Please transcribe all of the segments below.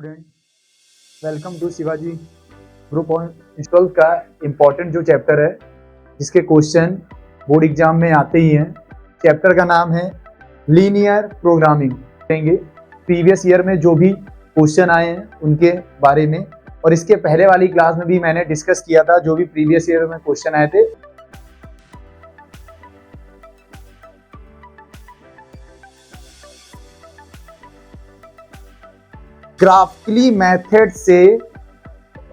Student, welcome to Shivaji group on install का important जो chapter है जिसके क्वेश्चन बोर्ड एग्जाम में आते ही हैं। चैप्टर का नाम है लीनियर प्रोग्रामिंग। करेंगे प्रीवियस ईयर में जो भी क्वेश्चन आए हैं उनके बारे में, और इसके पहले वाली क्लास में भी मैंने डिस्कस किया था जो भी प्रीवियस ईयर में क्वेश्चन आए थे। ग्राफिकली मेथड से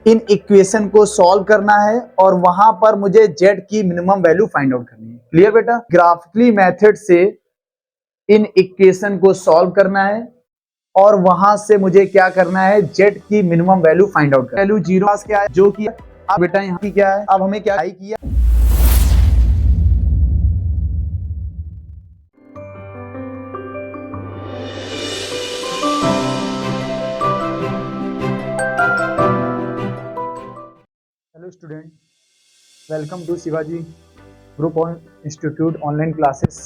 इन इक्वेशन को सॉल्व करना है और वहां पर मुझे z की मिनिमम वैल्यू फाइंड आउट करनी है। क्लियर बेटा? ग्राफिकली मेथड से इन इक्वेशन को सॉल्व करना है और वहां से मुझे क्या करना है, z की मिनिमम वैल्यू फाइंड आउट करना है। वैल्यू 0 क्या है, जो कि अब बेटा यहाँ की क्या है, अब हमें क्या किया, hello student, welcome to Shivaji group on institute online classes.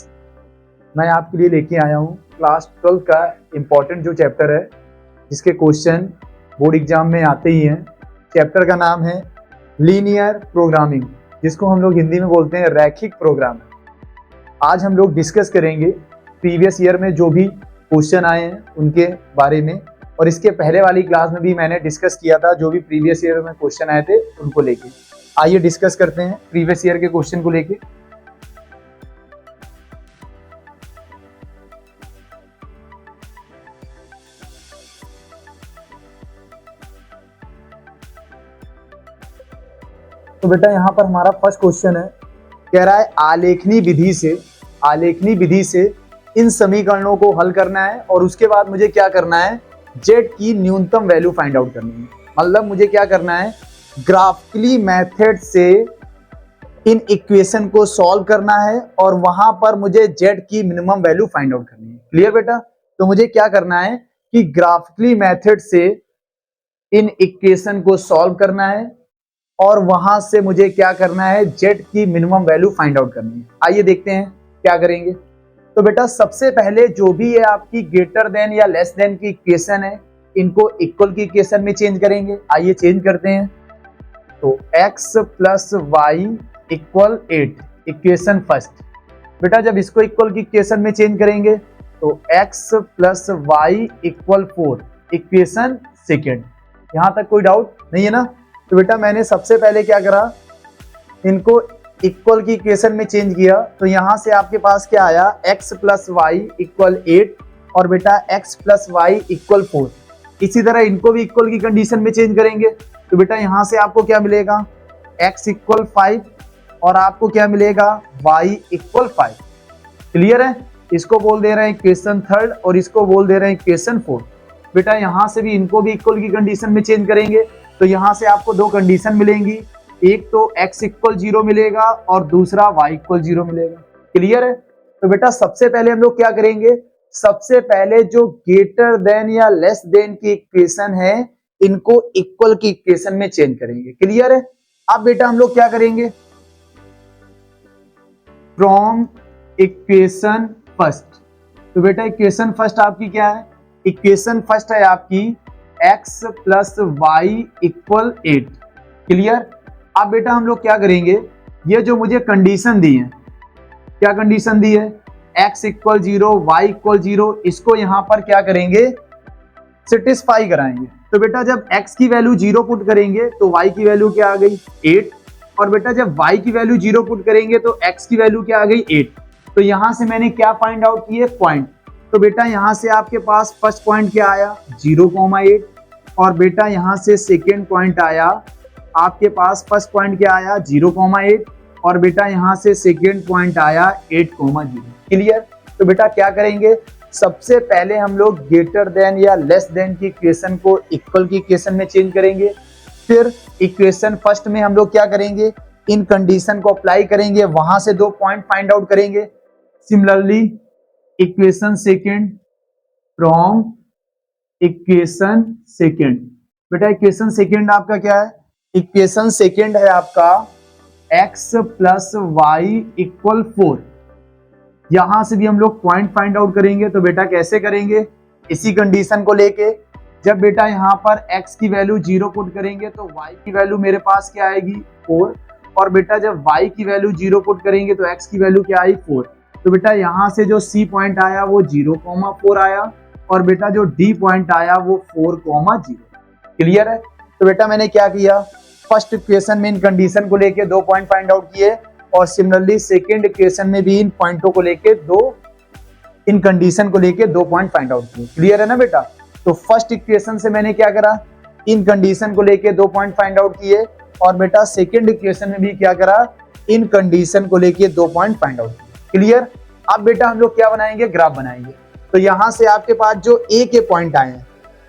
मैं आपके लिए लेके आया हूँ क्लास 12 का इम्पोर्टेंट जो चैप्टर है जिसके क्वेश्चन बोर्ड एग्जाम में आते ही हैं। चैप्टर का नाम है लीनियर प्रोग्रामिंग, जिसको हम लोग हिंदी में बोलते हैं रैखिक प्रोग्राम। आज हम लोग डिस्कस करेंगे प्रीवियस ईयर में जो भी क्वेश्चन आए हैं उनके बारे में, और इसके पहले वाली क्लास में भी मैंने डिस्कस किया था जो भी प्रीवियस ईयर में क्वेश्चन आए थे उनको लेके। आइए डिस्कस करते हैं प्रीवियस ईयर के क्वेश्चन को लेके। तो बेटा यहाँ पर हमारा फर्स्ट क्वेश्चन है, कह रहा है आलेखनी विधि से इन समीकरणों को हल करना है और उसके बाद मुझे क्या करना है, z की न्यूनतम वैल्यू फाइंड आउट करनी है। मतलब मुझे क्या करना है, ग्राफिकली मेथड से इन इक्वेशन को सॉल्व करना है और वहां पर मुझे z की मिनिमम वैल्यू फाइंड आउट करनी है। क्लियर बेटा? तो मुझे क्या करना है कि ग्राफिकली मेथड से इन इक्वेशन को सॉल्व करना है और वहां से मुझे क्या करना है, z की मिनिमम वैल्यू फाइंड आउट करनी है। आइए देखते हैं क्या करेंगे। तो बेटा सबसे पहले जो भी है आपकी ग्रेटर देन या लेस देन की इक्वेशन है, इनको इक्वल की इक्वेशन में चेंज करेंगे। आइए चेंज करते हैं। तो x plus Y equal 8 equation first. बेटा जब इसको इक्वल की इक्वेशन में चेंज करेंगे तो x plus Y equal 4 equation second. यहां तक कोई डाउट नहीं है ना? तो बेटा मैंने सबसे पहले क्या करा, इनको इक्वल की इक्वेशन में चेंज किया। तो यहां से आपके पास क्या आया, x प्लस वाई इक्वल 8 और बेटा x प्लस वाई इक्वल 4। इसी तरह इनको भी इक्वल की कंडीशन में चेंज करेंगे। तो बेटा यहां से आपको क्या मिलेगा, x इक्वल 5 और आपको क्या मिलेगा, y इक्वल 5। क्लियर है? इसको बोल दे रहे हैं इक्वेशन थर्ड और इसको बोल दे रहे हैं इक्वेशन फोर्थ। बेटा यहां से भी इनको भी इक्वल की कंडीशन में चेंज करेंगे। तो यहां से आपको दो कंडीशन मिलेंगी, एक तो x इक्वल 0 मिलेगा और दूसरा y इक्वल 0 मिलेगा। क्लियर है? तो बेटा सबसे पहले हम लोग क्या करेंगे, सबसे पहले जो ग्रेटर देन या लेस देन की इक्वेशन है इनको इक्वल की इक्वेशन में चेंज करेंगे। क्लियर है? अब बेटा हम लोग क्या करेंगे, फ्रॉम इक्वेशन फर्स्ट। तो बेटा इक्वेशन फर्स्ट आपकी क्या है, इक्वेशन फर्स्ट है आपकी x plus Y equal 8। Clear? अब बेटा हम लोग क्या करेंगे, ये जो मुझे कंडीशन दी है, क्या कंडीशन दी है, x इक्वल 0 वाई इक्वल 0, इसको यहां पर क्या करेंगे, सेटिस्फाई कराएंगे। तो बेटा जब x की वैल्यू 0 पुट करेंगे तो y की वैल्यू क्या आ गई, 8। और बेटा जब y की वैल्यू 0 पुट करेंगे तो x की वैल्यू क्या आ गई, 8। तो यहां से मैंने क्या फाइंड आउट किए, पॉइंट। तो बेटा यहां से आपके पास फर्स्ट पॉइंट क्या आया, 0,8, और बेटा यहां से सेकेंड पॉइंट आया आपके पास, फर्स्ट पॉइंट क्या आया 0,8 और बेटा यहां से सेकेंड पॉइंट आया 8,0। क्लियर? तो बेटा क्या करेंगे, सबसे पहले हम लोग ग्रेटर देन या लेस देन की इक्वेशन को इक्वल की इक्वेशन में चेंज करेंगे। फिर इक्वेशन फर्स्ट में हम लोग क्या करेंगे, इन कंडीशन को अप्लाई करेंगे, वहां से दो पॉइंट फाइंड आउट करेंगे। Similarly equation second from equation second. बेटा इक्वेशन सेकेंड आपका क्या है, इक्वेशन सेकेंड है आपका x प्लस वाई इक्वल 4। यहां से भी हम लोग पॉइंट फाइंड आउट करेंगे। तो बेटा कैसे करेंगे, इसी कंडीशन को लेके जब बेटा यहाँ पर x की वैल्यू 0 पुट करेंगे तो y की वैल्यू मेरे पास क्या आएगी 4, और बेटा जब y की वैल्यू 0 पुट करेंगे तो x की वैल्यू क्या आई 4। तो बेटा यहाँ से जो C पॉइंट आया वो 0,4 आया, और बेटा जो D पॉइंट आया वो 4,0। क्लियर है। तो बेटा मैंने क्या किया, फर्स्ट इक्वेशन में इन कंडीशन को लेके 2 पॉइंट फाइंड आउट किए, और सिमिलरली सेकंड इक्वेशन में भी इन पॉइंटों को लेके इन कंडीशन को लेके 2 पॉइंट फाइंड आउट किए। क्लियर है ना बेटा। तो फर्स्ट इक्वेशन से मैंने क्या करा, इन कंडीशन को लेके 2 पॉइंट फाइंड आउट किए, और बेटा सेकंड इक्वेशन में भी क्या करा, इन कंडीशन को लेके 2 पॉइंट फाइंड आउट किए। क्लियर। अब बेटा हम लोग क्या बनाएंगे, ग्राफ बनाएंगे। तो यहां से आपके पास जो ए के पॉइंट आए हैं,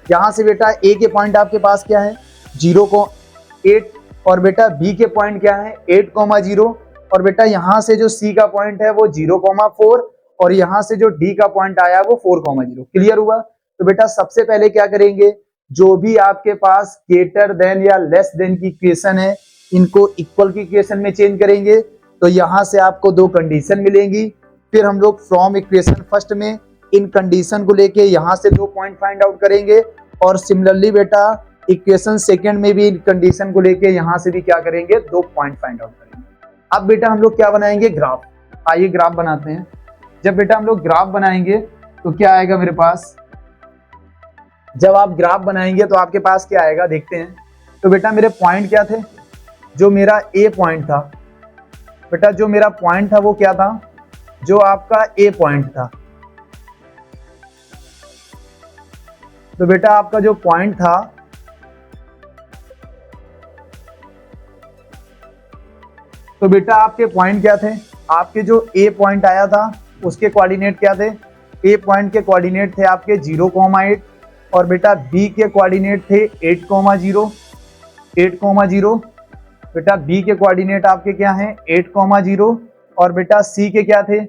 यहां से बेटा ए के पॉइंट आपके पास क्या है 0,8, और बेटा बी के पॉइंट क्या है 8,0, और बेटा यहां से जो सी का पॉइंट है वो 0,4, और यहां से जो डी का पॉइंट आया वो 4,0। क्लियर हुआ। तो बेटा सबसे पहले क्या करेंगे, जो भी आपके पास ग्रेटर देन या लेस देन की इक्वेशन है इनको इक्वल की इक्वेशन में चेंज करेंगे। तो यहां से आपको 2 कंडीशन मिलेंगी, फिर हम लोग फ्रॉम इक्वेशन फर्स्ट में इन कंडीशन को लेके यहां से 2 पॉइंट फाइंड आउट करेंगे, और सिमिलरली बेटा इक्वेशन सेकंड में भी इन कंडीशन को लेके यहां से भी क्या करेंगे 2 पॉइंट फाइंड आउट करेंगे। अब बेटा हम लोग क्या बनाएंगे, ग्राफ। आइए ग्राफ बनाते हैं। जब बेटा हम लोग ग्राफ बनाएंगे तो क्या आएगा मेरे पास, जब आप ग्राफ बनाएंगे तो आपके पास क्या आएगा देखते हैं। तो बेटा मेरे पॉइंट क्या थे, जो मेरा ए पॉइंट था, बेटा जो मेरा पॉइंट था वो क्या था, जो आपका ए पॉइंट था। तो बेटा आपका जो पॉइंट था, तो बेटा आपके पॉइंट क्या थे, आपके जो ए पॉइंट आया था उसके कोऑर्डिनेट क्या थे, ए पॉइंट के कोऑर्डिनेट थे आपके 0,8, और बेटा बी के कोऑर्डिनेट थे 8,0, बेटा बी के कोऑर्डिनेट आपके क्या हैं 8,0, और बेटा सी के क्या थे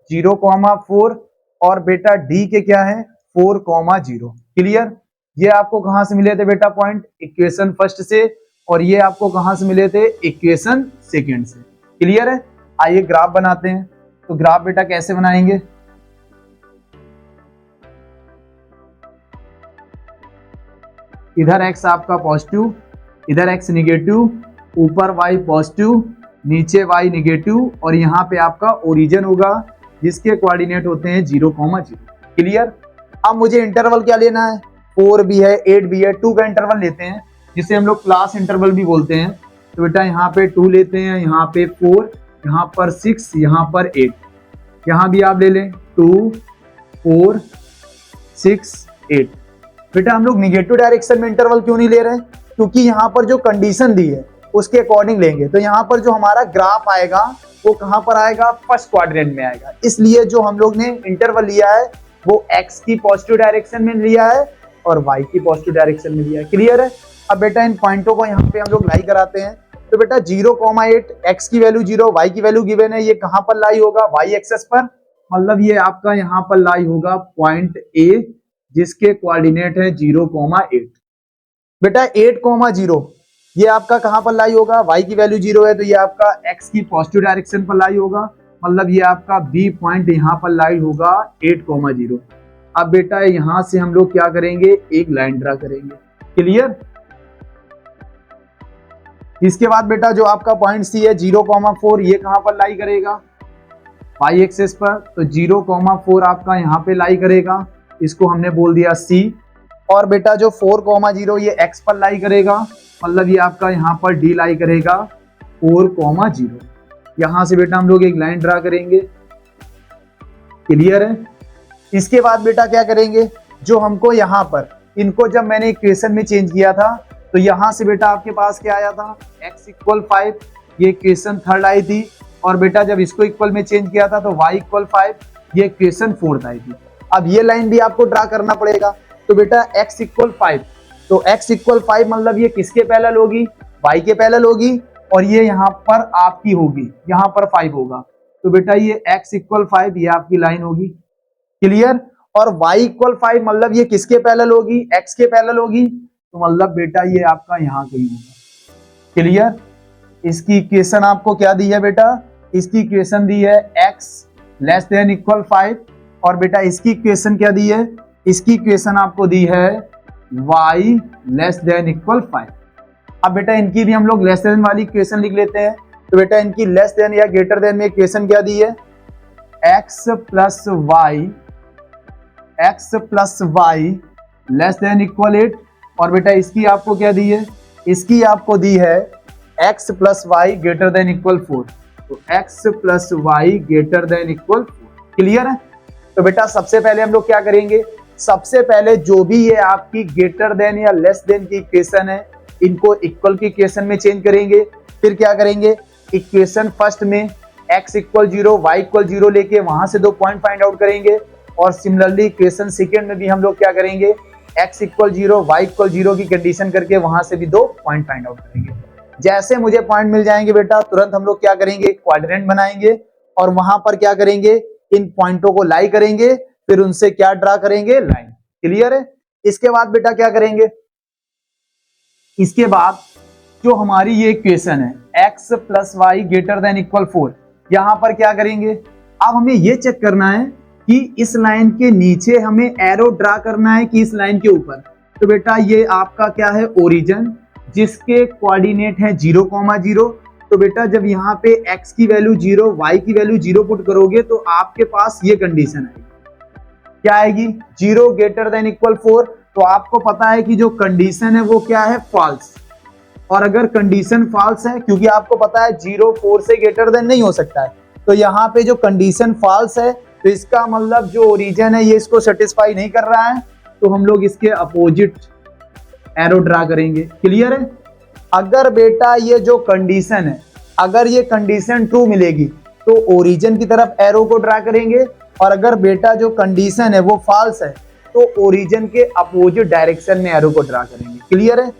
0,4, और बेटा डी के क्या है 4,0। क्लियर। ये आपको कहां से मिले थे बेटा पॉइंट, इक्वेशन फर्स्ट से, और ये आपको कहां से मिले थे, इक्वेशन सेकंड से। क्लियर है। आइए ग्राफ बनाते हैं। तो ग्राफ बेटा कैसे बनाएंगे, इधर x आपका पॉजिटिव, इधर x निगेटिव, ऊपर y पॉजिटिव, नीचे y निगेटिव, और यहाँ पे आपका ओरिजिन होगा जिसके कोऑर्डिनेट होते हैं 0,0। क्लियर। अब मुझे इंटरवल क्या लेना है, 4 भी है 8 भी है, 2 का इंटरवल लेते हैं जिसे हम लोग क्लास इंटरवल भी बोलते हैं। तो बेटा यहाँ पे 2 लेते हैं, यहाँ पे 4, यहाँ पर 6, यहाँ पर 8, यहाँ भी आप ले लें 2, 4, 6, 8। बेटा हम लोग निगेटिव डायरेक्शन में इंटरवल क्यों नहीं ले रहे हैं, क्योंकि यहाँ पर जो कंडीशन दी है उसके अकॉर्डिंग लेंगे। तो यहाँ पर जो हमारा ग्राफ आएगा वो कहाँ पर आएगा, फर्स्ट क्वाड्रेंट में आएगा। इसलिए जो हम लोग ने इंटरवल लिया है वो x की पॉजिटिव डायरेक्शन में लिया है और y की पॉजिटिव डायरेक्शन में लिया है। क्लियर है। अब बेटा इन पॉइंटों को यहाँ पे हम लोग लाई कराते हैं। तो बेटा 0,8, x की वैल्यू 0, y की वैल्यू गिवन है, ये कहाँ पर लाई होगा, y एक्सेस पर, मतलब ये आपका यहाँ पर लाई होगा पॉइंट A जिसके कोऑर्डिनेट है 0,8। बेटा 8,0 ये आपका कहां पर लाई होगा, y की वैल्यू 0 है तो ये आपका x की पॉजिटिव डायरेक्शन पर लाई होगा, मतलब ये आपका B पॉइंट यहां पर लाई होगा 8,0। अब बेटा यहां से हम लोग क्या करेंगे, एक लाइन ड्रा करेंगे। क्लियर। इसके बाद बेटा जो आपका पॉइंट C है 0,4, ये कहां पर लाई करेगा, y एक्सेस पर, तो 0,4 आपका यहाँ पे लाई करेगा, इसको हमने बोल दिया C। और बेटा जो 4,0 ये x पर लाई करेगा, मतलब ये आपका यहाँ पर D लाई करेगा 4,0। यहां से बेटा हम लोग एक लाइन ड्रा करेंगे। क्लियर है। इसके बाद बेटा क्या करेंगे, जो हमको यहाँ पर इनको जब मैंने इक्वेशन में चेंज किया था तो यहां से बेटा आपके पास क्या आया था, x = 5, ये इक्वेशन थर्ड आई थी, और बेटा जब इसको इक्वल में चेंज किया था तो y = 5, ये इक्वेशन फोर्थ आई थी। अब ये लाइन भी आपको ड्रा करना पड़ेगा। तो बेटा x = 5, तो x = 5 मतलब ये किसके पैरेलल होगी, y के पैरेलल होगी, और ये यहाँ पर आपकी होगी, यहाँ पर 5 होगा। तो बेटा ये x = 5 ये आपकी लाइन होगी। क्लियर। और y = 5 मतलब ये किसके पैरेलल होगी, x के पैरेलल होगी, तो मतलब बेटा ये आपका यहाँ कहीं होगा। क्लियर। इसकी इक्वेशन आपको क्या दी है बेटा, इसकी इक्वेशन दी है x <= 5, और बेटा इसकी इक्वेशन क्या दी है, इसकी इक्वेशन आपको दी है y लेस देन इक्वल 5। अब बेटा इनकी भी हम लोग लेस देन वाली इक्वेशन लिख लेते हैं। तो बेटा इनकी लेस देन या ग्रेटर देन में इक्वेशन क्या दी है, x plus Y less than equal 8। और बेटा इसकी आपको क्या दी है, इसकी आपको दी है x plus Y greater than equal 4। तो x plus Y greater than equal 4। Clear है। तो बेटा सबसे पहले हम लोग क्या करेंगे, सबसे पहले जो भी ये आपकी ग्रेटर देन या लेस देन की इक्वेशन है इनको इक्वल की इक्वेशन में चेंज करेंगे। फिर क्या करेंगे, इक्वेशन फर्स्ट में x इक्वल 0 y इक्वल 0 लेके वहां से 2 पॉइंट फाइंड आउट करेंगे। और सिमिलरली इक्वेशन सेकेंड में भी हम लोग क्या करेंगे, x इक्वल 0 y इक्वल 0 की कंडीशन करके वहां से भी 2 पॉइंट फाइंड आउट करेंगे। जैसे मुझे पॉइंट मिल जाएंगे बेटा तुरंत हम लोग क्या करेंगे, क्वाड्रेंट बनाएंगे और वहां पर क्या करेंगे, इन पॉइंटों को लाई करेंगे, फिर उनसे क्या ड्रा करेंगे, लाइन। क्लियर है। इसके बाद बेटा क्या करेंगे, इसके बाद जो हमारी ये इक्वेशन है x plus Y greater than equal 4, यहां पर क्या करेंगे, अब हमें ये चेक करना है कि इस लाइन के नीचे हमें एरो ड्रा करना है कि इस लाइन के ऊपर। तो बेटा ये आपका क्या है, ओरिजिन, जिसके कोऑर्डिनेट है 0,0। तो बेटा जब यहाँ पे x की वैल्यू 0 y की वैल्यू 0 पुट करोगे तो आपके पास ये कंडीशन आएगी, क्या आएगी, 0 ग्रेटर देन इक्वल 4। तो आपको पता है कि जो कंडीशन है वो क्या है, फॉल्स। और अगर कंडीशन फॉल्स है, क्योंकि आपको पता है 0 4 से ग्रेटर देन नहीं हो सकता है, तो यहाँ पे जो कंडीशन फॉल्स है तो इसका मतलब जो ओरिजिन है ये इसको सेटिस्फाई नहीं कर रहा है, तो हम लोग इसके अपोजिट एरो ड्रा करेंगे। क्लियर है। अगर बेटा ये जो कंडीशन है, अगर ये कंडीशन ट्रू मिलेगी तो ओरिजिन की तरफ एरो को ड्रा करेंगे, और अगर बेटा जो कंडीशन है वो फॉल्स है तो ओरिजिन के अपोजिट डायरेक्शन में एरो को ड्रा करेंगे। क्लियर है।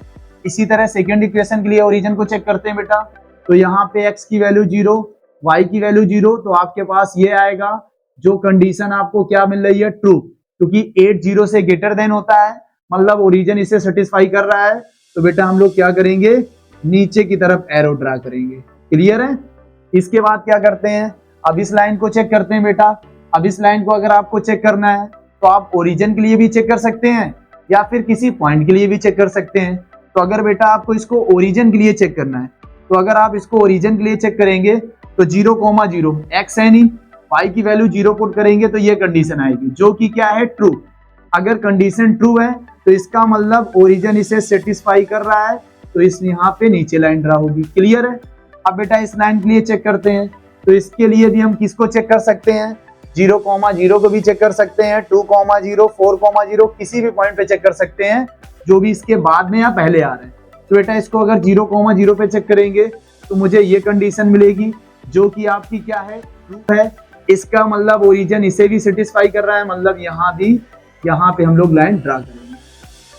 इसी तरह सेकंड इक्वेशन के लिए ओरिजिन को चेक करते हैं बेटा। तो यहाँ पे x की वैल्यू 0 y की वैल्यू 0, तो आपके पास ये आएगा, जो कंडीशन आपको क्या मिल रही है, ट्रू, क्योंकि 8 0 से ग्रेटर देन होता है, मतलब ओरिजिन इसे सेटिस्फाई कर रहा है। तो बेटा हम लोग क्या करेंगे, नीचे की तरफ एरो ड्रा करेंगे। क्लियर है। इसके बाद क्या करते हैं, अब इस लाइन को चेक करते हैं बेटा। अब इस लाइन को अगर आपको चेक करना है तो आप ओरिजिन के लिए भी चेक कर सकते हैं या फिर किसी पॉइंट के लिए भी चेक कर सकते हैं। तो अगर बेटा आपको इसको ओरिजिन के लिए चेक करना है, तो अगर आप इसको ओरिजिन के लिए चेक करेंगे तो 0,0 x है नहीं, y की वैल्यू 0 पुट करेंगे तो ये कंडीशन आएगी, जो कि क्या है, ट्रू। अगर कंडीशन ट्रू है तो इसका मतलब ओरिजिन इसे सेटिस्फाई कर रहा है, तो इस यहाँ पे नीचे लाइन ड्रा होगी। क्लियर है। अब बेटा इस लाइन के लिए चेक करते हैं। तो इसके लिए भी हम किसको चेक कर सकते हैं, 0,0 को भी चेक कर सकते हैं, 2,0 4,0 किसी भी पॉइंट पे चेक कर सकते हैं जो भी इसके बाद में या पहले आ रहे हैं। तो बेटा इसको अगर 0,0 पे चेक करेंगे तो मुझे ये कंडीशन मिलेगी, जो कि आपकी क्या है, ट्रू है। इसका मतलब ओरिजिन इसे भी सेटिस्फाई कर रहा है, मतलब यहाँ भी, यहाँ पे हम लोग लाइन ड्रा करेंगे।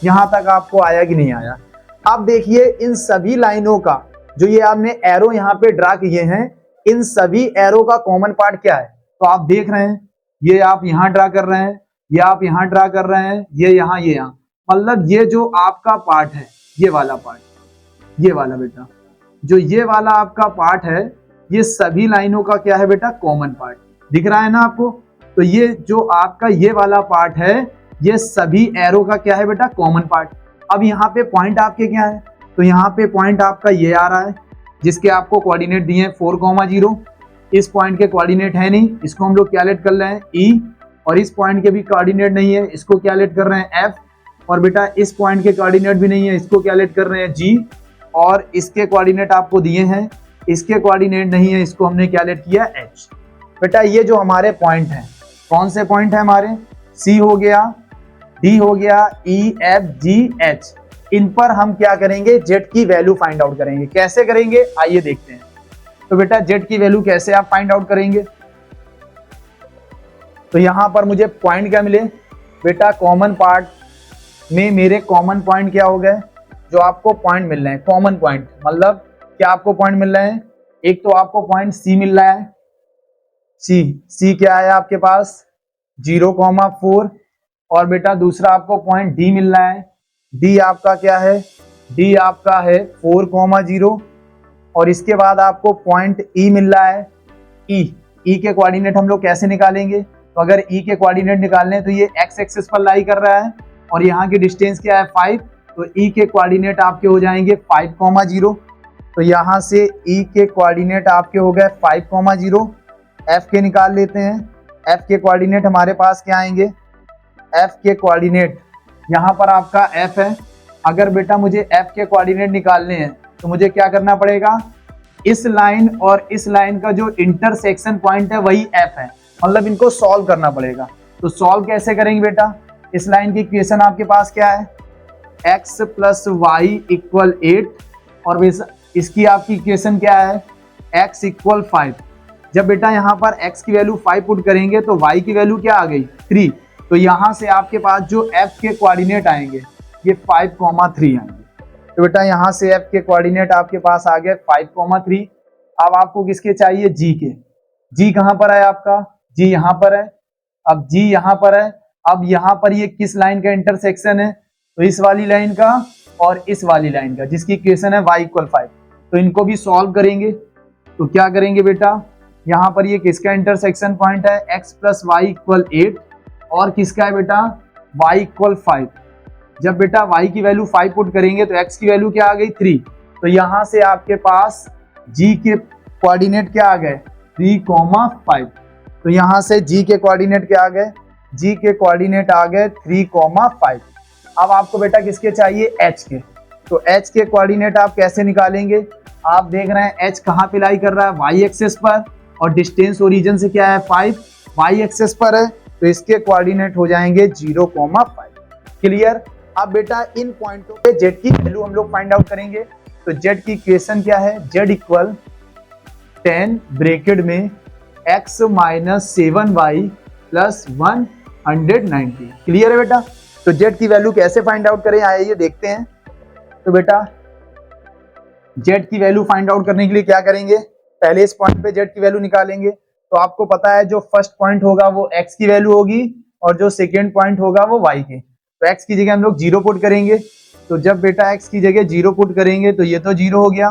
यहाँ तक आपको आया कि नहीं आया। अब देखिए इन सभी लाइनों का जो ये आपने एरो यहाँ पे ड्रा किए हैं, इन सभी एरो का कॉमन पार्ट क्या है। तो आप देख रहे हैं, ये आप यहाँ ड्रा कर रहे हैं, ये आप यहाँ ड्रा कर रहे हैं, ये यहाँ, ये यहाँ, मतलब ये जो आपका पार्ट है, ये वाला पार्ट, ये वाला बेटा, जो ये वाला आपका पार्ट है, ये सभी लाइनों का क्या है बेटा, कॉमन पार्ट दिख रहा है ना आपको। तो ये जो आपका ये वाला पार्ट है, ये सभी एरो का क्या है बेटा, कॉमन पार्ट। अब यहाँ पे पॉइंट आपके क्या है, तो यहाँ पे पॉइंट आपका ये आ रहा है, जिसके आपको कोऑर्डिनेट दिए हैं 4,0। इस पॉइंट के कोऑर्डिनेट है नहीं, इसको हम लोग क्या लेट कर रहे हैं, ई। और इस पॉइंट के भी कोऑर्डिनेट नहीं है, इसको क्या लेट कर रहे हैं, एफ। और बेटा इस पॉइंट के कोऑर्डिनेट भी नहीं है, इसको क्या लेट कर रहे हैं, जी। और इसके कोऑर्डिनेट आपको दिए हैं, इसके कोऑर्डिनेट नहीं है, इसको हमने क्या लेट किया, एच। बेटा ये जो हमारे पॉइंट हैं, कौन से पॉइंट है हमारे, सी हो गया, डी हो गया, ई, एफ, जी, एच। इन पर हम क्या करेंगे, जेड की वैल्यू फाइंड आउट करेंगे। कैसे करेंगे, आइए देखते हैं। तो बेटा जेड की वैल्यू कैसे आप फाइंड आउट करेंगे, तो यहां पर मुझे पॉइंट क्या मिले बेटा, कॉमन पार्ट में मेरे कॉमन पॉइंट क्या हो गए, जो आपको पॉइंट मिल रहे हैं, कॉमन पॉइंट मतलब क्या आपको पॉइंट मिल रहे हैं, एक तो आपको पॉइंट सी मिल रहा है, सी क्या है आपके पास, 0,4। और बेटा दूसरा आपको पॉइंट डी मिल रहा है, डी आपका क्या है, डी आपका है 4,0। और इसके बाद आपको पॉइंट ई मिल रहा है, ई के कोऑर्डिनेट हम लोग कैसे निकालेंगे, तो अगर ई के कोऑर्डिनेट निकालने तो ये एक्स एक्सिस पर लाई कर रहा है, और यहाँ की डिस्टेंस क्या है 5, तो ई के कोऑर्डिनेट आपके हो जाएंगे 5,0। तो यहाँ से ई के कोऑर्डिनेट आपके हो गए 5,0। एफ के निकाल लेते हैं। एफ के कोऑर्डिनेट हमारे पास क्या आएंगे, एफ के कोऑर्डिनेट यहाँ पर आपका एफ है। अगर बेटा मुझे एफ के कोऑर्डिनेट निकालने हैं तो मुझे क्या करना पड़ेगा, इस लाइन और इस लाइन का जो इंटरसेक्शन पॉइंट है वही एफ है, मतलब इनको सॉल्व करना पड़ेगा। तो सॉल्व कैसे करेंगे बेटा, इस लाइन की इक्वेशन आपके पास क्या है, x प्लस वाई इक्वल 8 और इसकी आपकी इक्वेशन क्या है, x इक्वल 5। जब बेटा यहाँ पर x की वैल्यू 5 पुट करेंगे तो y की वैल्यू क्या आ गई 3। तो यहाँ से आपके पास जो f के कोऑर्डिनेट आएंगे ये 5,3 आएंगे। तो बेटा यहाँ से f के कोऑर्डिनेट आपके पास आ गए 5,3। अब आपको किसके चाहिए, g के। g कहाँ पर है आपका, g यहाँ पर है। अब g यहाँ पर है। अब यहाँ पर ये किस लाइन का इंटरसेक्शन है, तो इस वाली लाइन का और इस वाली लाइन का, जिसकी इक्वेशन है y इक्वल 5। तो इनको भी सॉल्व करेंगे। तो क्या करेंगे बेटा, यहाँ पर ये किसका इंटरसेक्शन पॉइंट है, x प्लस वाई इक्वल 8 और किसका है बेटा y इक्वल 5। जब बेटा y की वैल्यू 5 पुट करेंगे तो x की वैल्यू क्या आ गई 3। तो यहाँ से आपके पास g के कोऑर्डिनेट क्या आ गए 3,5। तो यहाँ से g के कोऑर्डिनेट क्या आ गए, g के कोऑर्डिनेट आ गए 3,5। अब आपको बेटा किसके चाहिए, h के। तो h के कोऑर्डिनेट आप कैसे निकालेंगे, आप देख रहे हैं h कहाँ पे लाई कर रहा है, y एक्सेस पर, और डिस्टेंस ओरिजिन से क्या है 5, y एक्सेस पर है। तो इसके कोऑर्डिनेट हो जाएंगे 0,5। क्लियर। अब बेटा इन पॉइंटों पे z की वैल्यू हम लोग फाइंड आउट करेंगे। तो z की इक्वेशन क्या है, z इक्वल 10 ब्रैकेट में x minus 7y plus 190। Clear है बेटा। तो z की वैल्यू कैसे फाइंड आउट करें, आइए देखते हैं। तो बेटा z की वैल्यू फाइंड आउट करने के लिए क्या करेंगे, पहले इस पॉइंट पे z की वैल्यू निकालेंगे। तो आपको पता है जो फर्स्ट पॉइंट होगा वो x की वैल्यू होगी और जो सेकेंड पॉइंट होगा वो y की। तो x की जगह हम लोग 0 पुट करेंगे। तो जब बेटा x की जगह 0 पुट करेंगे तो ये तो 0 हो गया,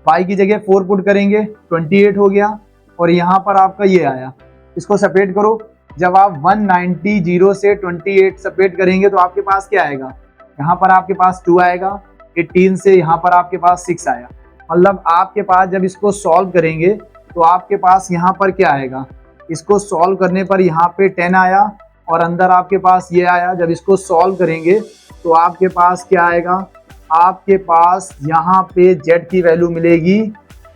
y की जगह 4 पुट करेंगे 28 हो गया, और यहाँ पर आपका ये आया। इसको सेपरेट करो। जब आप 190 0 से 28 सेपरेट करेंगे तो आपके पास क्या आएगा, यहाँ पर आपके पास 2 आएगा, 18 से यहाँ पर आपके पास 6 आया। मतलब आपके पास जब इसको सॉल्व करेंगे तो आपके पास यहाँ पर क्या आएगा, इसको सॉल्व करने पर यहाँ पे 10 आया और अंदर आपके पास ये आया। जब इसको सॉल्व करेंगे तो आपके पास क्या आएगा, आपके पास यहाँ पे z की वैल्यू मिलेगी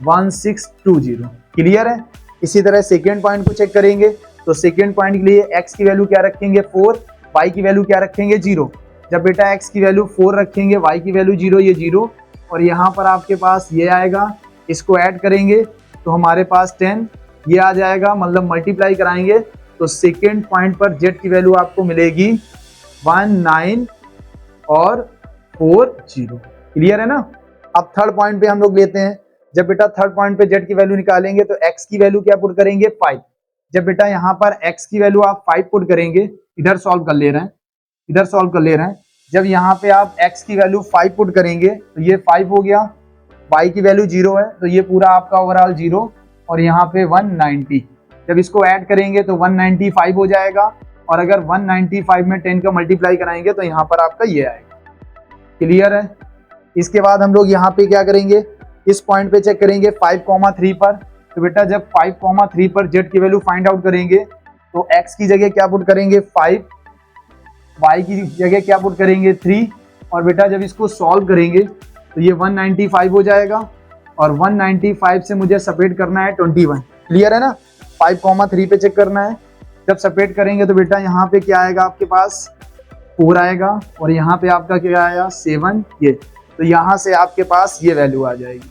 1620। क्लियर है। इसी तरह सेकेंड पॉइंट को चेक करेंगे। तो सेकेंड पॉइंट के लिए x की वैल्यू क्या रखेंगे 4, y की वैल्यू क्या रखेंगे 0। जब बेटा x की वैल्यू 4 रखेंगे, y की वैल्यू 0, ये 0, और यहाँ पर आपके पास ये आएगा। इसको ऐड करेंगे तो हमारे पास 10 ये आ जाएगा, मतलब मल्टीप्लाई कराएंगे तो सेकेंड पॉइंट पर z की वैल्यू आपको मिलेगी 19 और 40। क्लियर है ना। अब थर्ड पॉइंट पे हम लोग लेते हैं। जब बेटा थर्ड पॉइंट पे z की वैल्यू निकालेंगे तो x की वैल्यू क्या पुट करेंगे 5। जब बेटा यहाँ पर x की वैल्यू आप 5 पुट करेंगे, इधर सॉल्व कर ले रहे हैं, इधर सॉल्व कर ले रहे हैं। जब यहाँ पे आप x की वैल्यू 5 पुट करेंगे तो ये 5 हो गया, y की वैल्यू 0 है तो ये पूरा आपका ओवरऑल 0, और यहाँ पे 190। जब इसको ऐड करेंगे तो 195 हो जाएगा, और अगर 195 में 10 का मल्टीप्लाई कराएंगे तो यहाँ पर आपका ये आएगा। क्लियर है। इसके बाद हम लोग यहाँ पे क्या करेंगे, इस पॉइंट पे चेक करेंगे 5,3 पर। तो बेटा जब 5,3 पर z की वैल्यू फाइंड आउट करेंगे तो x की जगह क्या पुट करेंगे 5, y की जगह क्या पुट करेंगे 3, और बेटा जब इसको सॉल्व करेंगे तो ये 195 हो जाएगा, और 195 से मुझे सेपरेट करना है 21। क्लियर है ना। 5,3 पे चेक करना है। जब सेपरेट करेंगे तो बेटा यहाँ पे क्या आएगा, आपके पास 4 आएगा, और यहाँ पे आपका क्या आया 7, ये। तो यहाँ से आपके पास ये वैल्यू आ जाएगी।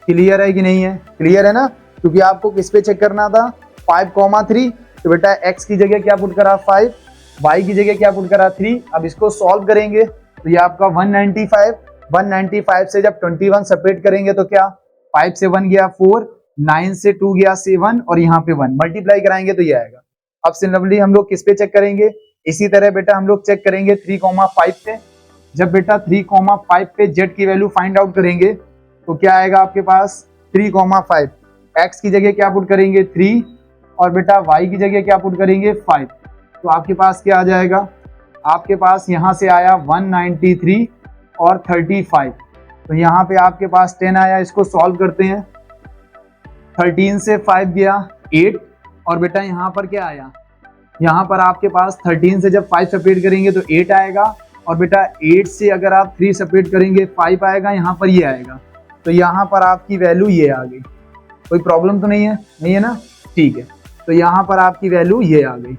क्लियर है कि नहीं है, क्लियर है ना। क्योंकि आपको किस पे चेक करना था 5,3। तो बेटा x की जगह क्या पुट करा 5, y की जगह क्या पुट करा 3। अब इसको सॉल्व करेंगे तो ये आपका 195 से जब 21 सेपरेट करेंगे तो क्या 5 से 1 गया 4, 9 से 2 गया 7, और यहाँ पे 1 मल्टीप्लाई कराएंगे तो ये आएगा। अब सिमिलरली हम लोग किस पे चेक करेंगे, इसी तरह बेटा हम लोग चेक करेंगे 3,5 पे। जब बेटा 3,5 पे z की वैल्यू फाइंड आउट करेंगे तो क्या आएगा आपके पास 3,5, x की जगह क्या पुट करेंगे 3, और बेटा y की जगह क्या पुट करेंगे 5। तो आपके पास क्या आ जाएगा, आपके पास यहाँ से आया 193 और 35, तो यहाँ पे आपके पास 10 आया। इसको सॉल्व करते हैं। 13 से 5 गया 8, और बेटा यहाँ पर क्या आया, यहाँ पर आपके पास 13 से जब 5 सेपरेट करेंगे तो 8 आएगा, और बेटा 8 से अगर आप 3 सेपरेट करेंगे 5 आएगा, यहाँ पर ये आएगा। तो यहाँ पर आपकी वैल्यू ये आ गई। कोई प्रॉब्लम तो नहीं है? नहीं है ना? ठीक है, तो यहाँ पर आपकी वैल्यू ये आ गई।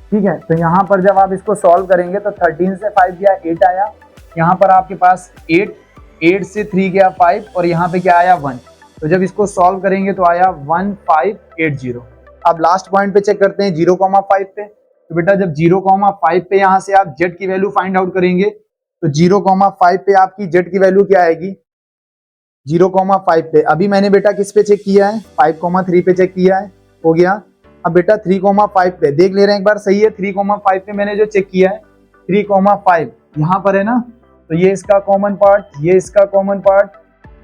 ठीक है, तो यहाँ पर जब आप इसको सॉल्व करेंगे तो 13 से 5 गया 8 आया, यहाँ पर आपके पास 8 से 3 गया 5, और यहाँ पे क्या आया 1। तो जब इसको सॉल्व करेंगे तो आया 1580। अब लास्ट पॉइंट पे चेक करते हैं 0,5 पे। तो बेटा जब 0,5 पे यहाँ से आप जेड की वैल्यू फाइंड आउट करेंगे तो 0,5 पे आपकी जेड की वैल्यू क्या आएगी? 0,5 पे अभी मैंने बेटा किस पे चेक किया है? 5,3 पे चेक किया है, हो गया। अब बेटा 3,5 पे देख ले रहे हैं एक बार, सही है। 3,5 पे मैंने जो चेक किया है 3,5 यहाँ पर है ना, तो ये इसका कॉमन पार्ट, ये इसका कॉमन पार्ट,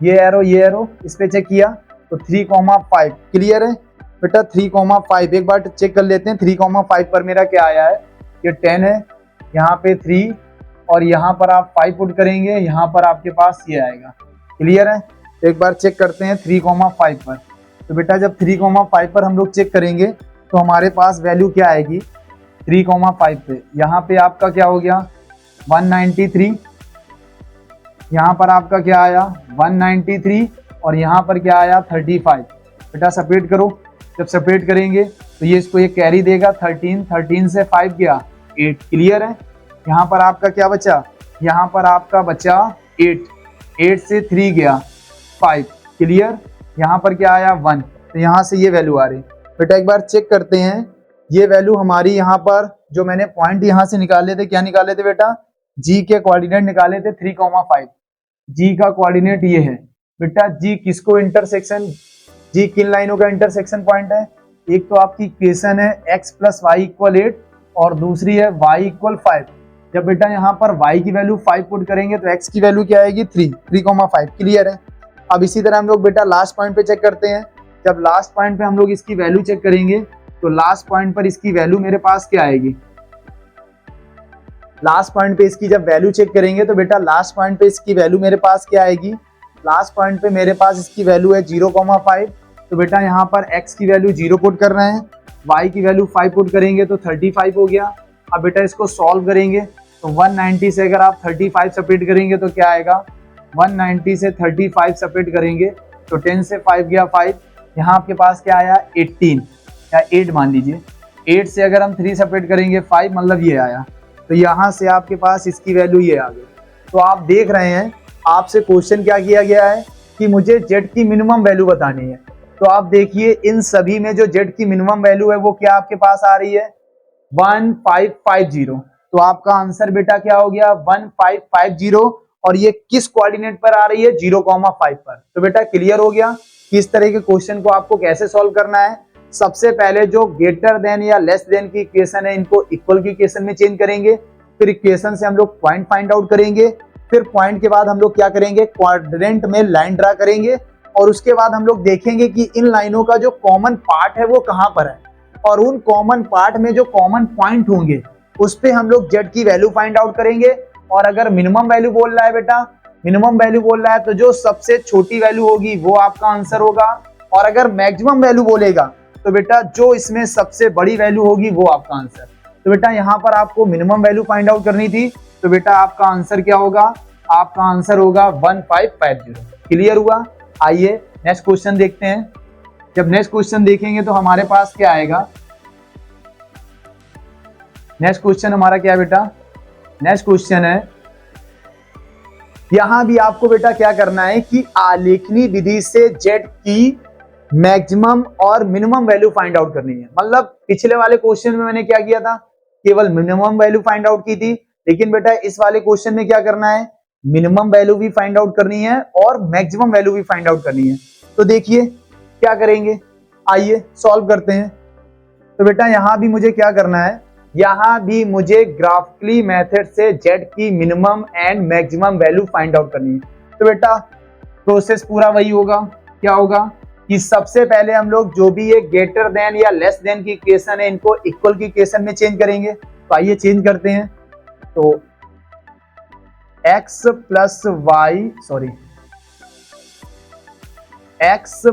ये एरो इस पे चेक किया तो 3,5 क्लियर है बेटा। 3,5 एक बार चेक कर लेते हैं। 3,5 पर मेरा क्या आया है? ये 10 है, यहाँ पे 3, और यहाँ पर आप 5 पुट करेंगे, यहाँ पर आपके पास ये आएगा। क्लियर है? तो एक बार चेक करते हैं 3,5 पर। तो बेटा जब 3,5 पर हम लोग चेक करेंगे तो हमारे पास वैल्यू क्या आएगी? 3,5 पे यहाँ पे आपका क्या हो गया? 193, यहाँ पर आपका क्या आया? 193, और यहाँ पर क्या आया? 35। बेटा सेपरेट करो, जब सेपरेट करेंगे तो ये इसको ये कैरी देगा 13 से 5 गया 8। क्लियर है? यहाँ पर आपका क्या बचा? यहाँ पर आपका बचा 8 से 3 गया 5। क्लियर? यहाँ पर क्या आया? 1। तो यहाँ से ये वैल्यू आ रही। बेटा एक बार चेक करते हैं, ये वैल्यू हमारी यहाँ पर जो मैंने पॉइंट यहाँ से निकाले थे, क्या निकाले थे बेटा? जी के कोऑर्डिनेट निकाले थे 3,5। जी का कोऑर्डिनेट ये है बेटा। जी किसको इंटरसेक्शन, जी किन लाइनों का इंटरसेक्शन पॉइंट है? एक तो आपकी इक्वेशन है x प्लस वाई इक्वल 8, और दूसरी है y इक्वल 5। जब बेटा यहाँ पर y की वैल्यू 5 पुट करेंगे तो x की वैल्यू क्या आएगी? 3,5। क्लियर है? अब इसी तरह हम लोग बेटा लास्ट पॉइंट पे चेक करते हैं। जब लास्ट पॉइंट पे हम लोग इसकी वैल्यू चेक करेंगे तो लास्ट पॉइंट पर इसकी वैल्यू मेरे पास क्या आएगी? लास्ट पॉइंट पे इसकी जब वैल्यू चेक करेंगे तो बेटा लास्ट पॉइंट पे इसकी वैल्यू मेरे पास क्या आएगी? लास्ट पॉइंट पे मेरे पास इसकी वैल्यू है 0,5। तो बेटा यहाँ पर x की वैल्यू 0 पुट कर रहे हैं, y की वैल्यू 5 पुट करेंगे तो 35 हो गया। अब बेटा इसको सॉल्व करेंगे तो 190 से अगर आप 35 सेपरेट करेंगे तो क्या आएगा? 190 से 35 सेपरेट करेंगे तो 10 से 5 गया 5, यहाँ आपके पास क्या आया? 18 या 8 मान लीजिए। 8 से अगर हम 3 सेपरेट करेंगे 5, मतलब ये आया। तो यहाँ से आपके पास इसकी वैल्यू ये आ गई। तो आप देख रहे हैं आपसे क्वेश्चन क्या किया गया है कि मुझे जेड की मिनिमम वैल्यू बतानी है। तो आप देखिए इन सभी में जो जेड की मिनिमम वैल्यू है वो क्या आपके पास आ रही है? 1550। तो आपका आंसर बेटा क्या हो गया? 1550। और ये किस कोऑर्डिनेट पर आ रही है? 0,5 पर। तो बेटा क्लियर हो गया कि इस तरह के क्वेश्चन को आपको कैसे सॉल्व करना है। सबसे पहले जो ग्रेटर देन या लेस देन की इक्वेशन है इनको इक्वल की इक्वेशन में चेंज करेंगे, फिर इक्वेशन से हम लोग पॉइंट फाइंड आउट करेंगे, फिर पॉइंट के बाद हम लोग क्या करेंगे? क्वाड्रेंट में लाइन ड्रा करेंगे, और उसके बाद हम लोग देखेंगे कि इन लाइनों का जो कॉमन पार्ट है वो कहां पर है, और उन कॉमन पार्ट में जो कॉमन पॉइंट होंगे उस पे हम लोग जेड की वैल्यू फाइंड आउट करेंगे। और अगर मिनिमम वैल्यू बोल रहा है बेटा, मिनिमम वैल्यू बोल रहा है तो जो सबसे छोटी वैल्यू होगी वो आपका आंसर होगा, और अगर मैक्सिमम वैल्यू बोलेगा तो बेटा जो इसमें सबसे बड़ी वैल्यू होगी वो आपका आंसर। तो बेटा यहाँ पर आपको मिनिमम वैल्यू फाइंड आउट करनी थी, तो बेटा आपका आंसर क्या होगा? आपका आंसर होगा 1550। क्लियर हुआ? आइए नेक्स्ट क्वेश्चन देखते हैं। जब नेक्स्ट क्वेश्चन देखेंगे तो हमारे पास क्या आएगा? नेक्स्ट क्वेश्चन हमारा क्या है बेटा? नेक्स्ट क्वेश्चन है, यहां भी आपको बेटा क्या करना है कि आलेखनी विधि से जेड की मैक्सिमम और मिनिमम वैल्यू फाइंड आउट करनी है। मतलब पिछले वाले क्वेश्चन में मैंने क्या किया था? केवल मिनिमम वैल्यू फाइंड आउट की थी, लेकिन बेटा इस वाले क्वेश्चन में क्या करना है? मिनिमम वैल्यू भी फाइंड आउट करनी है और मैक्सिमम वैल्यू भी फाइंड आउट करनी है। तो देखिए क्या करेंगे, आइए सॉल्व करते हैं। तो बेटा यहां भी मुझे क्या करना है? यहां भी मुझे ग्राफिकली मेथड से जेड की minimum and maximum value find out करनी है। तो बेटा प्रोसेस पूरा वही होगा, क्या होगा? कि सबसे पहले हम लोग जो भी ये ग्रेटर देन या लेस देन की इक्वेशन है इनको इक्वल की इक्वेशन में चेंज करेंगे। तो आइए चेंज करते हैं। तो x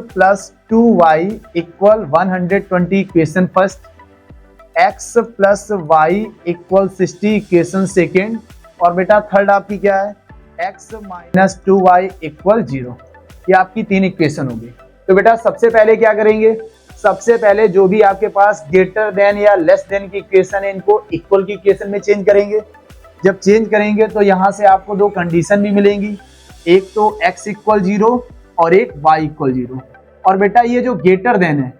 plus 2y equal 120 equation first, x plus Y equal 60 equation second, और बेटा थर्ड आपकी क्या है, x माइनस 2y इक्वल 0। ये आपकी 3 इक्वेशन होगी। तो बेटा सबसे पहले क्या करेंगे, सबसे पहले जो भी आपके पास ग्रेटर देन या लेस देन की इक्वेशन है इनको इक्वल की इक्वेशन में चेंज करेंगे। जब चेंज करेंगे तो यहाँ से आपको दो कंडीशन भी मिलेंगी, एक तो x इक्वल 0 और एक y इक्वल 0। और बेटा ये जो ग्रेटर देन है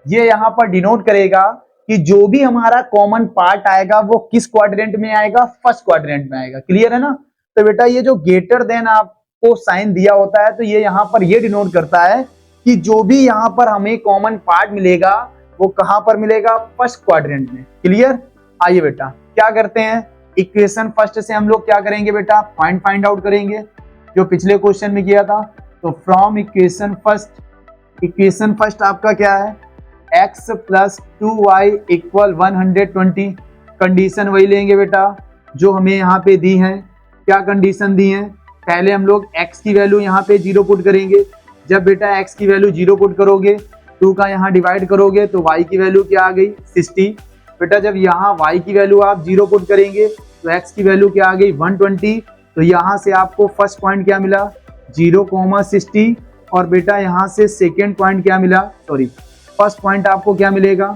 ये यहाँ पर डिनोट करेगा कि जो भी हमारा कॉमन पार्ट आएगा वो किस क्वाड्रेंट में आएगा, फर्स्ट क्वाड्रेंट में आएगा। क्लियर है ना। तो बेटा ये जो ग्रेटर देन आपको साइन दिया होता है तो ये यहाँ पर ये डिनोट करता है कि जो भी यहाँ पर हमें कॉमन पार्ट मिलेगा वो कहां पर मिलेगा, फर्स्ट क्वाड्रेंट में। क्लियर। आइए बेटा क्या करते हैं, इक्वेशन फर्स्ट से हम लोग क्या करेंगे बेटा, पॉइंट फाइंड आउट करेंगे जो पिछले क्वेश्चन में किया था। तो फ्रॉम इक्वेशन फर्स्ट आपका क्या है, x plus 2y equal 120। Condition वही लेंगे बेटा जो हमें यहाँ पे दी है। क्या कंडीशन दी है, पहले हम लोग x की वैल्यू यहाँ पे 0 पुट करेंगे। जब बेटा x की वैल्यू 0 पुट करोगे 2 का यहाँ डिवाइड करोगे तो y की वैल्यू क्या आ गई, 60। बेटा जब यहाँ y की वैल्यू आप 0 पुट करेंगे तो x की वैल्यू क्या आ गई, 120। तो यहाँ से आपको फर्स्ट पॉइंट क्या मिला, 0,60। और बेटा यहाँ से सेकेंड पॉइंट क्या मिला, फर्स्ट पॉइंट आपको क्या मिलेगा,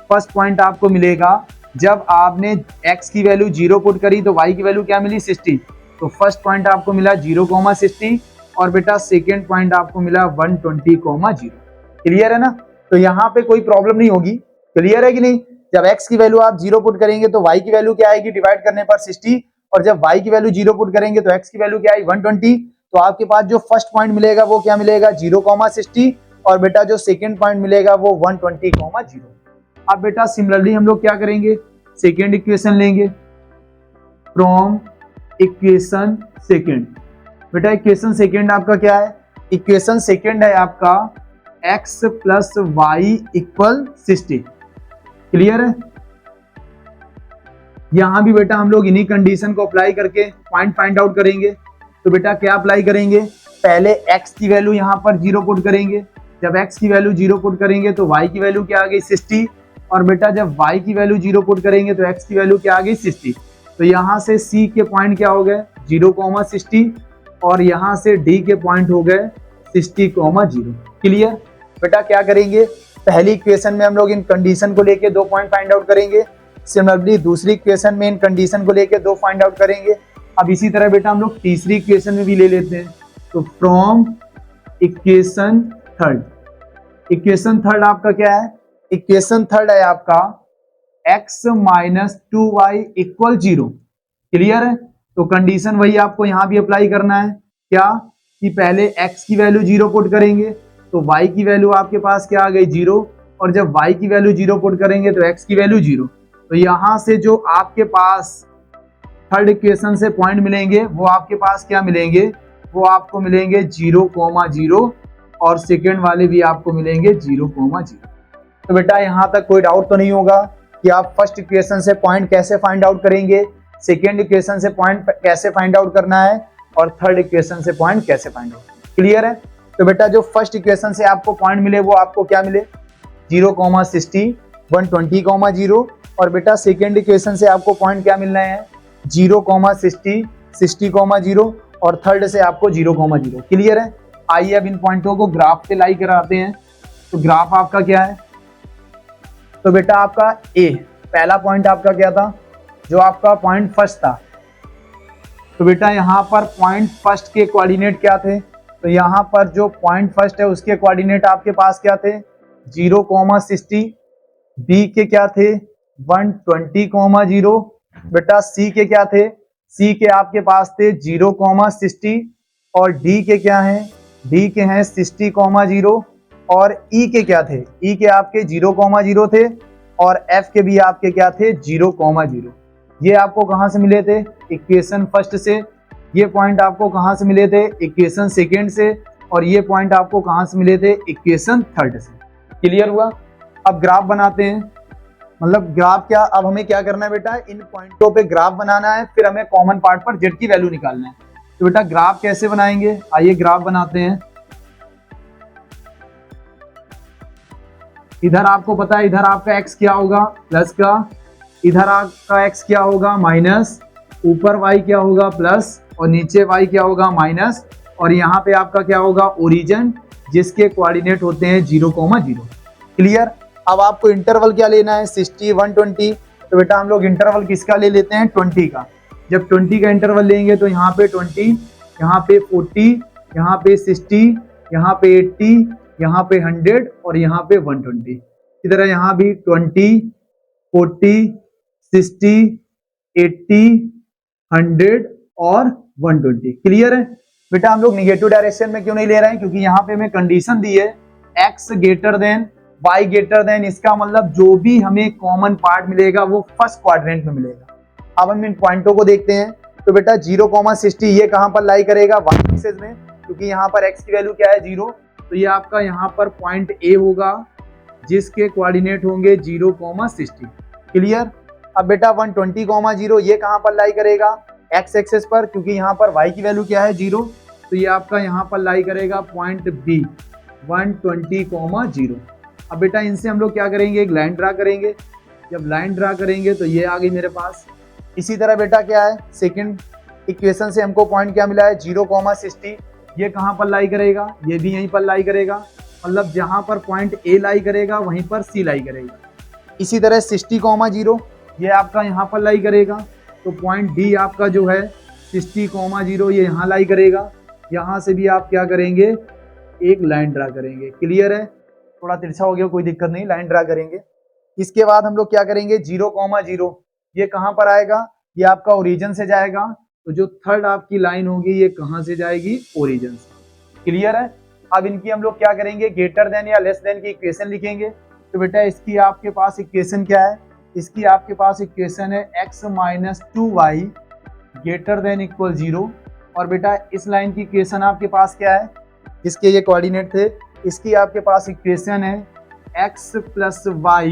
फर्स्ट पॉइंट आपको मिलेगा जब आपने x की वैल्यू 0 पुट करी तो y की वैल्यू क्या मिली, 60। तो फर्स्ट पॉइंट आपको मिला 0,60 और बेटा सेकेंड पॉइंट आपको मिला 120,0। क्लियर है ना। तो यहाँ पे कोई प्रॉब्लम नहीं होगी। क्लियर है कि नहीं। जब x की वैल्यू आप 0 पुट करेंगे तो y की वैल्यू क्या आएगी, डिवाइड करने पर 60। और जब y की वैल्यू 0 पुट करेंगे तो x की वैल्यू क्या आई, 120। तो आपके पास जो फर्स्ट पॉइंट मिलेगा वो क्या मिलेगा, 0,60। और बेटा जो सेकेंड पॉइंट मिलेगा वो 120,0। अब बेटा सिमिलरली हम लोग क्या करेंगे, सेकेंड इक्वेशन लेंगे फ्रॉम इक्वेशन सेकेंड। बेटा इक्वेशन सेकेंड आपका क्या है, इक्वेशन सेकेंड है आपका x plus Y equal 60। Clear है। यहां भी बेटा हम लोग इन्हीं कंडीशन को अप्लाई करके पॉइंट फाइंड आउट करेंगे। तो बेटा क्या अप्लाई करेंगे, पहले x की वैल्यू यहां पर 0 पुट करेंगे। जब x की वैल्यू 0 पुट करेंगे तो y की वैल्यू क्या आ गई, 60। और बेटा जब y की वैल्यू 0 पुट करेंगे तो x की वैल्यू क्या आ गई, 60। तो यहाँ से c के पॉइंट क्या हो गए, 0,60। और यहाँ से d के पॉइंट हो गए 60,0। क्लियर। बेटा क्या करेंगे, पहली इक्वेशन में हम लोग इन कंडीशन को लेके 2 पॉइंट फाइंड आउट करेंगे। सिमिलरली दूसरी इक्वेशन में इन कंडीशन को लेके 2 फाइंड आउट करेंगे। अब इसी तरह बेटा हम लोग तीसरी इक्वेशन में भी ले लेते हैं। तो from equation third, equation third आपका क्या है, इक्वेशन थर्ड है आपका x minus 2y equal 0। Clear है। तो कंडीशन वही आपको यहां भी अप्लाई करना है, क्या कि पहले x की वैल्यू 0 पुट करेंगे तो y की वैल्यू आपके पास क्या आ गई, 0। और जब y की वैल्यू 0 पुट करेंगे तो x की वैल्यू 0। तो यहां से जो आपके पास थर्ड इक्वेशन से पॉइंट मिलेंगे वो आपके पास क्या मिलेंगे, वो आपको मिलेंगे 0,0 और सेकेंड वाले भी आपको मिलेंगे 0,0। तो बेटा यहाँ तक कोई डाउट तो नहीं होगा कि आप फर्स्ट इक्वेशन से पॉइंट कैसे फाइंड आउट करेंगे, सेकेंड इक्वेशन से पॉइंट कैसे फाइंड आउट करना है और थर्ड इक्वेशन से पॉइंट कैसे फाइंड आउट। क्लियर है। तो बेटा जो फर्स्ट इक्वेशन से आपको पॉइंट मिले वो आपको क्या मिले, 0,60, 120,0। और बेटा सेकेंड इक्वेशन से आपको पॉइंट क्या मिल रहे हैं, 0,60, 60,0 और थर्ड से आपको 0,0। क्लियर है। आइए अब इन पॉइंटों को ग्राफ पे लाई कराते हैं। तो ग्राफ आपका क्या है, तो बेटा आपका ए पहला पॉइंट आपका क्या था, जो आपका पॉइंट फर्स्ट था। तो बेटा यहाँ पर पॉइंट फर्स्ट के कोऑर्डिनेट क्या थे, तो यहाँ पर जो पॉइंट फर्स्ट है उसके कोऑर्डिनेट आपके पास क्या थे, 0,60। बी के क्या थे, 120,0। बेटा सी के क्या थे, सी के आपके पास थे 0,60। और डी के क्या हैं, डी के हैं 60,0। और ई के क्या थे, ई के आपके 0,0 थे। और एफ के भी आपके क्या थे, 0,0। ये आपको कहां से मिले थे, इक्वेशन फर्स्ट से। ये पॉइंट आपको कहां से मिले थे, इक्वेशन सेकेंड से। और ये पॉइंट आपको कहां से मिले थे, इक्वेशन 3 से। क्लियर हुआ। अब ग्राफ बनाते हैं, मतलब ग्राफ क्या, अब हमें क्या करना है बेटा, इन पॉइंटों पे ग्राफ बनाना है, फिर हमें कॉमन पार्ट पर जेड की वैल्यू निकालना है। तो बेटा ग्राफ कैसे बनाएंगे, आइए ग्राफ बनाते हैं। इधर आपको पता है, इधर आपका x क्या होगा, प्लस का, इधर आपका x क्या होगा, माइनस, ऊपर y क्या होगा, प्लस, और नीचे y क्या होगा, माइनस, और यहाँ पे आपका क्या होगा, ओरिजिन, जिसके कोऑर्डिनेट होते हैं 0,0। क्लियर। अब आपको इंटरवल क्या लेना है, 60, 120। तो बेटा हम लोग इंटरवल किसका ले लेते हैं, 20 का। जब 20 का इंटरवल लेंगे तो यहाँ पे 20, यहाँ पे 40, यहाँ पे 60, यहाँ पे 80, यहाँ पे 100 और यहाँ पे 120। इसी तरह यहाँ भी 20, 40, 60, 80, 100 और 120। क्लियर है। बेटा हम लोग निगेटिव डायरेक्शन में क्यों नहीं ले रहे हैं, क्योंकि यहाँ पे हमें कंडीशन दी है x greater than y greater than, इसका मतलब जो भी हमें कॉमन पार्ट मिलेगा वो फर्स्ट क्वाड्रेंट में मिलेगा। अब हम इन पॉइंटों को देखते हैं। तो बेटा 0,60 ये कहां पर लाई करेगा, y एक्सिस में, क्योंकि यहाँ पर x की वैल्यू क्या है, 0। तो ये आपका यहाँ पर पॉइंट A होगा, जिसके कोऑर्डिनेट होंगे 0,60। क्लियर। अब बेटा 120,0 ये कहां पर लाई करेगा, x एक्सिस पर, क्योंकि यहाँ पर y की वैल्यू क्या है, 0। तो ये आपका यहाँ पर लाई करेगा पॉइंट B, 120,0। अब बेटा इनसे हम लोग क्या करेंगे, एक लाइन ड्रा करेंगे। जब लाइन ड्रा करेंगे तो ये आ गई मेरे पास। इसी तरह बेटा क्या है, सेकंड इक्वेशन से हमको पॉइंट क्या मिला है, 0,60 ये कहां पर लाई करेगा, ये भी यहीं पर लाई करेगा, मतलब जहां पर पॉइंट ए लाई करेगा वहीं पर सी लाई करेगा। इसी तरह 60,0 ये आपका यहाँ पर लाई करेगा, तो पॉइंट डी आपका जो है 60,0 ये यहाँ लाई करेगा। यहाँ से भी आप क्या करेंगे, एक लाइन ड्रा करेंगे। क्लियर है। थोड़ा तिरछा हो गया, कोई दिक्कत नहीं, लाइन ड्रा करेंगे। इसके बाद हम लोग क्या करेंगे, 0,0 ये कहां पर आएगा, ये आपका ओरिजिन से जाएगा। तो जो थर्ड आपकी लाइन होगी ये कहां से जाएगी, ओरिजिन से। क्लियर है। अब इनकी हम लोग क्या करेंगे, ग्रेटर देन या लेस देन की इक्वेशन लिखेंगे। तो बेटा इसकी आपके पास इक्वेशन क्या है, इसकी आपके पास इक्वेशन है x - 2y greater than equal 0। और बेटा इस लाइन की इक्वेशन आपके पास क्या है, जिसके ये कोऑर्डिनेट थे, इसकी आपके पास इक्वेशन है x + y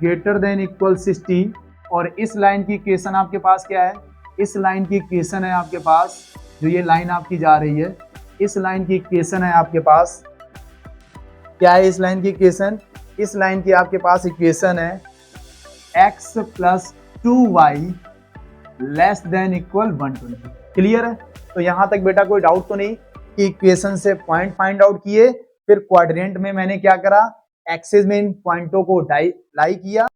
greater than equal 60। और इस लाइन की इक्वेशन आपके पास क्या है, इस लाइन की इक्वेशन है आपके पास, जो ये लाइन आपकी जा रही है, इस लाइन की इक्वेशन है आपके पास क्या है, इस लाइन की इक्वेशन, इस लाइन की आपके पास इक्वेशन है x + 2y less than equal 120। Clear है। तो यहां तक बेटा कोई डाउट तो नहीं कि इक्वेशन से पॉइंट फाइंड आउट किए, फिर क्वाड्रेंट में मैंने क्या करा, एक्सिस में इन पॉइंटों को लाई किया